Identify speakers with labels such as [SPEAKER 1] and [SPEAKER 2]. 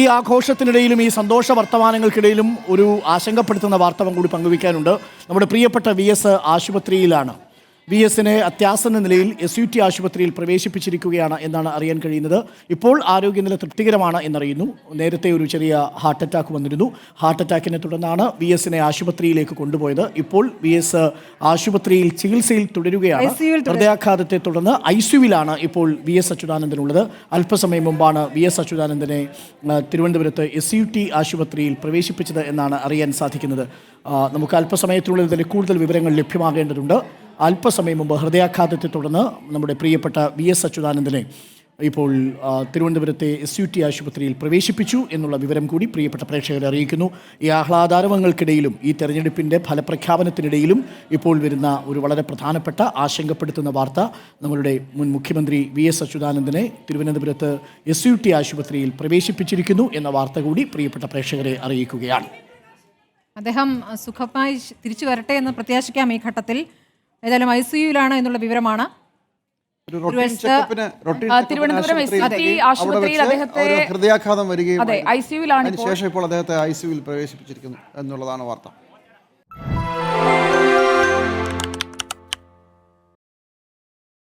[SPEAKER 1] ഈ ആഘോഷത്തിനിടയിലും ഈ സന്തോഷ വർത്തമാനങ്ങൾക്കിടയിലും ഒരു ആശങ്കപ്പെടുത്തുന്ന വാർത്ത കൂടി പങ്കുവയ്ക്കാനുണ്ട്. നമ്മുടെ പ്രിയപ്പെട്ട VS ആശുപത്രിയിലാണ്. VSനെ അത്യാസന്ന നിലയിൽ SUT ആശുപത്രിയിൽ പ്രവേശിപ്പിച്ചിരിക്കുകയാണ് എന്നാണ് അറിയാൻ കഴിയുന്നത്. ഇപ്പോൾ ആരോഗ്യനില തൃപ്തികരമാണ് എന്നറിയുന്നു. നേരത്തെ ഒരു ചെറിയ ഹാർട്ട് അറ്റാക്ക് വന്നിരുന്നു. ഹാർട്ട് അറ്റാക്കിനെ തുടർന്നാണ് VSനെ ആശുപത്രിയിലേക്ക് കൊണ്ടുപോയത്. ഇപ്പോൾ VS ആശുപത്രിയിൽ ചികിത്സയിൽ തുടരുകയാണ്. ഹൃദയാഘാതത്തെ തുടർന്ന് ICUവിലാണ് ഇപ്പോൾ VS അച്യുതാനന്ദനുള്ളത്. അല്പസമയം മുമ്പാണ് VS അച്യുതാനന്ദനെ തിരുവനന്തപുരത്ത് SUT ആശുപത്രിയിൽ പ്രവേശിപ്പിച്ചത് എന്നാണ് അറിയാൻ സാധിക്കുന്നത്. നമുക്ക് അല്പസമയത്തിനുള്ളിൽ തന്നെ കൂടുതൽ വിവരങ്ങൾ ലഭ്യമാകേണ്ടതുണ്ട്. അല്പസമയം മുമ്പ് ഹൃദയാഘാതത്തെ തുടർന്ന് നമ്മുടെ പ്രിയപ്പെട്ട VS അച്യുതാനന്ദനെ ഇപ്പോൾ തിരുവനന്തപുരത്തെ SUT ആശുപത്രിയിൽ പ്രവേശിപ്പിച്ചു എന്നുള്ള വിവരം കൂടി പ്രിയപ്പെട്ട പ്രേക്ഷകരെ അറിയിക്കുന്നു. ഈ ആഹ്ലാദാരവങ്ങൾക്കിടയിലും ഈ തെരഞ്ഞെടുപ്പിൻ്റെ ഫലപ്രഖ്യാപനത്തിനിടയിലും ഇപ്പോൾ വരുന്ന ഒരു വളരെ പ്രധാനപ്പെട്ട ആശങ്കപ്പെടുത്തുന്ന വാർത്ത, നമ്മളുടെ മുൻ മുഖ്യമന്ത്രി VS അച്യുതാനന്ദനെ തിരുവനന്തപുരത്ത് SUT ആശുപത്രിയിൽ പ്രവേശിപ്പിച്ചിരിക്കുന്നു എന്ന വാർത്ത കൂടി പ്രിയപ്പെട്ട പ്രേക്ഷകരെ അറിയിക്കുകയാണ്.
[SPEAKER 2] അദ്ദേഹം സുഖമായി തിരിച്ചു വരട്ടെ എന്ന് പ്രത്യാശിക്കാം. ഈ ഘട്ടത്തിൽ ഏതായാലും ICUവിലാണ് എന്നുള്ള വിവരമാണ്.
[SPEAKER 3] തിരുവനന്തപുരം SUT ആശുപത്രിയിൽ അദ്ദേഹത്തെ
[SPEAKER 4] ഹൃദയാഘാതം വരികയും
[SPEAKER 3] ICUവിലാണ്
[SPEAKER 4] ശേഷം ഇപ്പോൾ അദ്ദേഹത്തെ ICUവിൽ പ്രവേശിപ്പിച്ചിരിക്കുന്നു എന്നുള്ളതാണ് വാർത്ത.